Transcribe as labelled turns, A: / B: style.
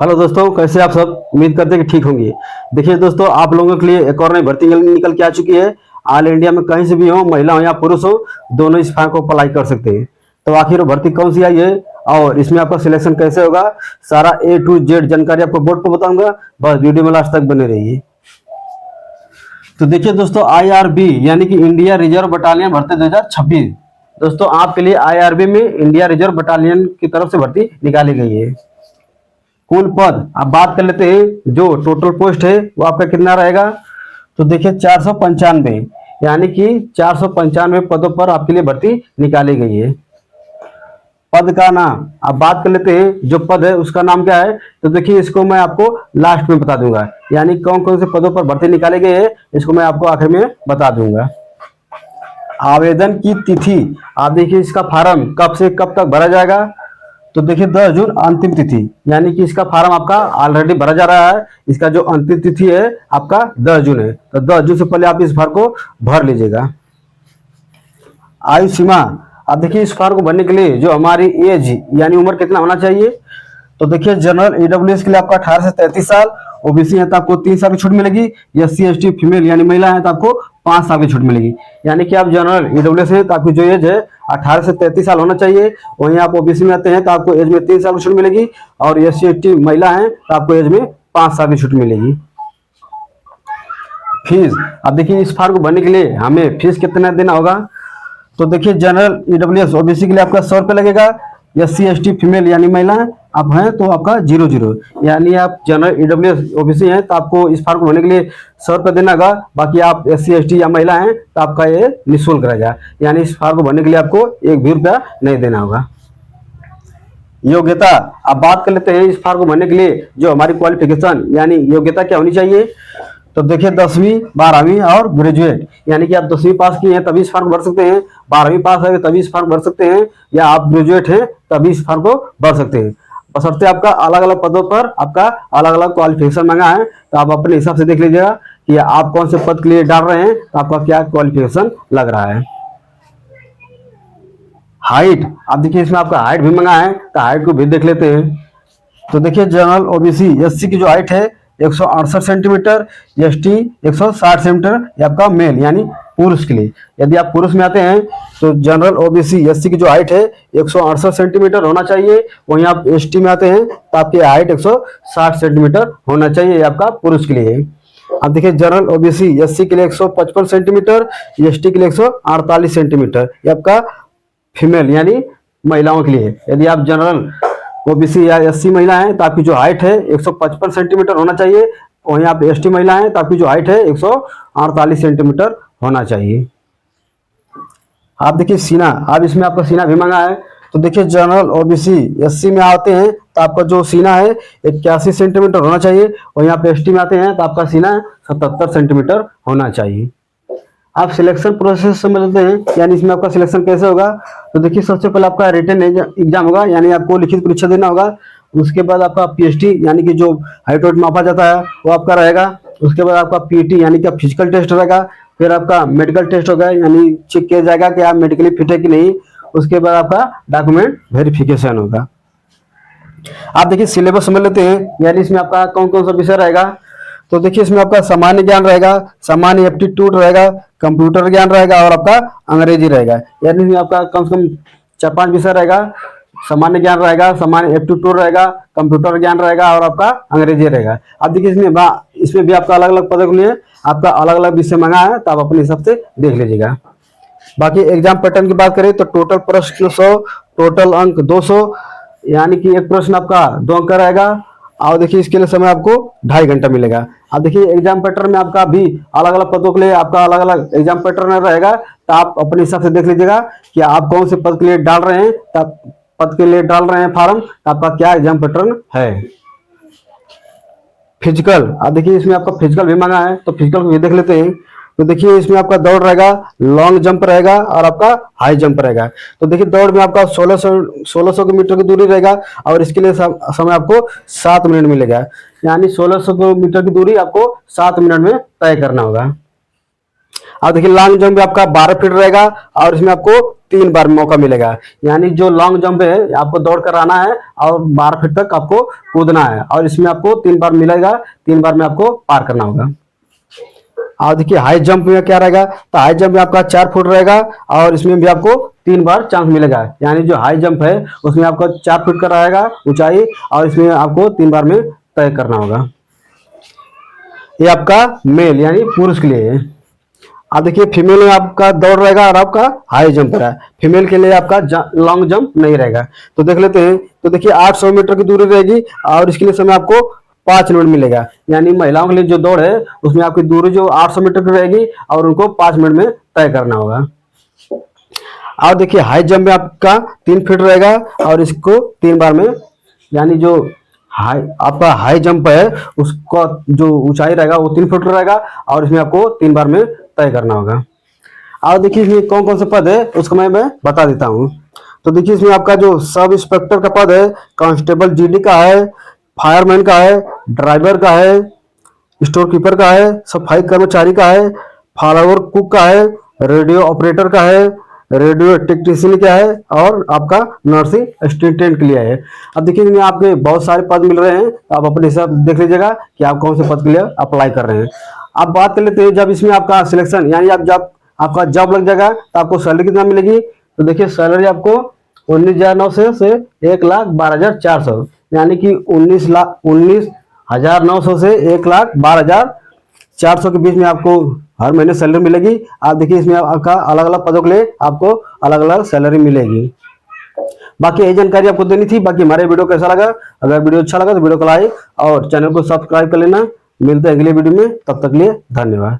A: Hello दोस्तों, कैसे आप सब। उम्मीद करते हैं कि ठीक होंगे। देखिए दोस्तों, आप लोगों के लिए एक और नई भर्ती निकल के आ चुकी है। ऑल इंडिया में कहीं से भी हो, महिला हो या पुरुष हो, दोनों इस फॉर्म को अप्लाई कर सकते हैं। तो आखिर वो भर्ती कौन सी आई है और इसमें आपका सिलेक्शन कैसे होगा, सारा A to Z जानकारी आपको बोर्ड पर बताऊंगा। बस वीडियो में लास्ट तक बने रहिए। तो देखिए दोस्तों, IRB यानी कि इंडिया रिजर्व बटालियन भर्ती 2026 दोस्तों आपके लिए IRB में इंडिया रिजर्व बटालियन की तरफ से भर्ती निकाली गई है। कुल पद आप बात कर लेते हैं, जो टोटल पोस्ट है वो आपका कितना रहेगा। तो देखिए 495 यानी कि 495 पदों पर आपके लिए भर्ती निकाली गई है। पद का नाम आप बात कर लेते हैं, जो पद है उसका नाम क्या है। तो देखिए इसको मैं आपको लास्ट में बता दूंगा, यानी कौन कौन से पदों पर भर्ती निकाली गई है इसको मैं आपको आखिर में बता दूंगा। आवेदन की तिथि आप देखिए, इसका फार्म कब से कब तक भरा जाएगा। तो देखिए 10 जून अंतिम तिथि, यानी कि इसका फार्म आपका ऑलरेडी भरा जा रहा है। इसका जो अंतिम तिथि है आपका 10 जून है, तो 10 जून से पहले आप इस फार्म को भर लीजिएगा। आयु सीमा आप देखिए, इस फार्म को भरने के लिए जो हमारी एज यानी उम्र कितना होना चाहिए। तो देखिए जनरल EWS के लिए आपका 18 से 33 साल, OBC है तो आपको 3 साल की छूट मिलेगी। SC ST फीमेल यानी महिला है तो आपको 5 साल की छूट मिलेगी। यानी कि आप जनरल EWS है तो आपकी जो एज है 18 से 33 साल होना चाहिए। वहीं आप OBC में आते हैं तो आपको एज में 3 साल की छूट मिलेगी, और SC ST महिला है तो आपको एज में 5 साल की छूट मिलेगी। फीस अब देखिए, इस फॉर्म को भरने के लिए हमें फीस कितना देना होगा। तो देखिए जनरल EWS OBC के लिए आपका 100 रुपये लगेगा। SC ST फीमेल यानी महिला आप हैं तो आपका 00, यानी आप जनरल EWS OBC हैं तो आपको इस फॉर्म को भरने के लिए 100 रुपये देना होगा। बाकी आप SC ST या महिला हैं तो आपका ये निःशुल्क रहेगा, यानी इस फॉर्म को भरने के लिए आपको 1 भी रुपया नहीं देना होगा। योग्यता आप बात कर लेते हैं, इस फॉर्म को भरने के लिए जो हमारी क्वालिफिकेशन यानी योग्यता क्या होनी चाहिए। तो देखिए 10वीं 12वीं और ग्रेजुएट, यानी कि आप 10वीं पास किए हैं तभी इस फॉर्म भर सकते हैं, 12वीं पास है तभी इस फॉर्म भर सकते हैं, या आप ग्रेजुएट हैं तभी इस फॉर्म को भर सकते हैं। बशर्ते आपका अलग अलग पदों पर आपका अलग अलग क्वालिफिकेशन मांगा है, तो आप अपने हिसाब से देख लीजिएगा कि आप कौन से पद के लिए डाल रहे हैं, तो आपका क्या क्वालिफिकेशन लग रहा है। हाइट आप देखिए, इसमें आपका हाइट भी मांगा है तो हाइट को भी देख लेते हैं। तो देखिए जनरल OBC SC की जो हाइट है 168 सेंटीमीटर, ST 160 सेंटीमीटर, ये आपका मेल यानी पुरुष के लिए। यदि आप पुरुष में आते हैं तो जनरल OBC SC की जो हाइट है 168 सेंटीमीटर होना चाहिए। वहीं आप ST में आते हैं तो आपकी हाइट 160 सेंटीमीटर होना चाहिए, ये आपका पुरुष के लिए है। अब देखिए जनरल OBC SC के लिए 155 सेंटीमीटर, ST के लिए 148 सेंटीमीटर, ये आपका फीमेल यानी महिलाओं के लिए। यदि आप जनरल OBC या SC महिला है तो आपकी जो हाइट है 155 सेंटीमीटर होना चाहिए। वहीं आप ST महिला है तो आपकी जो हाइट है 148 सेंटीमीटर होना चाहिए। आप देखिए सीना, आप इसमें आपका सीना भी मांगा है। तो देखिए जनरल OBC SC में आते हैं तो आपका जो सीना है 81 सेंटीमीटर होना चाहिए। वहीं आप ST में आते हैं तो आपका सीना 77 सेंटीमीटर होना चाहिए। आप सिलेक्शन प्रोसेस समझते हैं, यानी इसमें आपका सिलेक्शन कैसे होगा। तो देखिए सबसे पहले आपका रिटन एग्जाम होगा, यानी आपको लिखित परीक्षा देना होगा। उसके बाद आपका PST यानी कि जो हाइट वेट मापा जाता है वो आपका रहेगा। उसके बाद आपका PT यानी कि फिजिकल टेस्ट रहेगा। फिर आपका मेडिकल टेस्ट होगा, यानी चेक किया जाएगा कि आप मेडिकली फिट है कि नहीं। उसके बाद आपका डॉक्यूमेंट वेरिफिकेशन होगा। आप देखिए सिलेबस समझ लेते हैं, यानी इसमें आपका कौन कौन सा विषय रहेगा। तो देखिए इसमें आपका सामान्य ज्ञान रहेगा, सामान्य एप्टीट्यूड रहेगा, कंप्यूटर ज्ञान रहेगा और आपका अंग्रेजी रहेगा। यानी इसमें आपका कम से कम 4-5 विषय रहेगा। सामान्य ज्ञान रहेगा, सामान्य एप्टीट्यूड रहेगा, कंप्यूटर ज्ञान रहेगा और आपका अंग्रेजी रहेगा। अब देखिए इसमें भी आपका अलग अलग पदों के लिए आपका अलग अलग विषय मांगा है, तो आप अपने हिसाब से देख लीजिएगा। बाकी एग्जाम पैटर्न की बात करें तो टोटल प्रश्न 100, टोटल अंक 200, यानी कि एक प्रश्न आपका 2 अंक का रहेगा। और देखिए इसके लिए समय आपको 2.5 घंटा मिलेगा। अब देखिए एग्जाम पैटर्न में आपका भी अलग अलग पदों के लिए आपका अलग अलग एग्जाम पैटर्न रहेगा, तो आप अपने हिसाब से देख लीजिएगा कि आप कौन से पद के लिए डाल रहे हैं। पद के लिए डाल रहे हैं फॉर्म, तो आपका क्या एग्जाम पैटर्न है। फिजिकल अब देखिए, इसमें आपका फिजिकल भी मांगा है, तो फिजिकल को भी देख लेते हैं। तो देखिए इसमें आपका दौड़ रहेगा, लॉन्ग जंप रहेगा और आपका हाई जंप रहेगा। तो देखिए दौड़ में आपका 1600 मीटर की दूरी रहेगा, और इसके लिए समय आपको 7 मिनट मिलेगा, यानी 1600 मीटर की दूरी आपको 7 मिनट में तय करना होगा। अब देखिए लॉन्ग जंप में आपका 12 फीट रहेगा और इसमें आपको 3 बार मौका मिलेगा। यानी जो लॉन्ग जंप है आपको दौड़ कर आना है और 12 फीट तक आपको कूदना है और इसमें आपको 3 बार मिलेगा, 3 बार में आपको पार करना होगा। और देखिए हाई जंप में क्या रहेगा, तो हाई जंप में आपका 4 फुट रहेगा और इसमें भी आपको 3 बार चांस मिलेगा। यानी जो हाई जंप है उसमें आपका 4 फुट का रहेगा ऊंचाई और इसमें आपको 3 बार में तय करना होगा। ये आपका मेल यानी पुरुष के लिए है। आप देखिए फीमेल में आपका दौड़ रहेगा और आपका हाई जंप है। फीमेल के लिए आपका लॉन्ग जंप नहीं रहेगा। तो देख लेते हैं। तो देखिए 800 मीटर की दूरी रहेगी और इसके लिए समय आपको 5 मिनट मिलेगा। यानी महिलाओं के लिए जो दौड़ है उसमें आपकी दूरी जो 800 मीटर की रहेगी और उनको 5 मिनट में तय करना होगा। और देखिए हाई जंप में आपका 3 फीट रहेगा और इसको 3 बार में, यानी जो आपका हाई जंप है उसका जो ऊंचाई रहेगा वो 3 फुट रहेगा और इसमें आपको 3 बार में तय करना होगा। और देखिए इसमें कौन कौन से पद है उसको मैं बता देता हूँ। तो देखिए इसमें आपका जो सब इंस्पेक्टर का पद है, कांस्टेबल जीडी का है, फायरमैन का है, ड्राइवर का है, स्टोर कीपर का है, सफाई कर्मचारी का है, फॉलोवर कुक का है, रेडियो ऑपरेटर का है, रेडियो टेक्नीशियन क्या है और आपका नर्सिंग असिस्टेंट के लिए है। अब देखिए इसमें आपके बहुत सारे पद मिल रहे हैं, तो आप अपने हिसाब से देख लीजिएगा कि आप कौन से पद के लिए अप्लाई कर रहे हैं। अब बात कर लेते हैं जब इसमें आपका सिलेक्शन यानी आप जब आपका जॉब लग जाएगा तो आपको सैलरी कितना मिलेगी। तो देखिए सैलरी आपको 19,900 से 1,12,400 यानी कि 19,900 से 1,12,400 के बीच में आपको हर महीने सैलरी मिलेगी। आप देखिए इसमें आपका अलग अलग पदों के लिए आपको अलग अलग सैलरी मिलेगी। बाकी यही जानकारी आपको देनी थी। बाकी हमारे वीडियो कैसा लगा, अगर वीडियो अच्छा लगा तो वीडियो को लाइक और चैनल को सब्सक्राइब कर लेना। मिलते हैं अगले वीडियो में, तब तक के लिए धन्यवाद।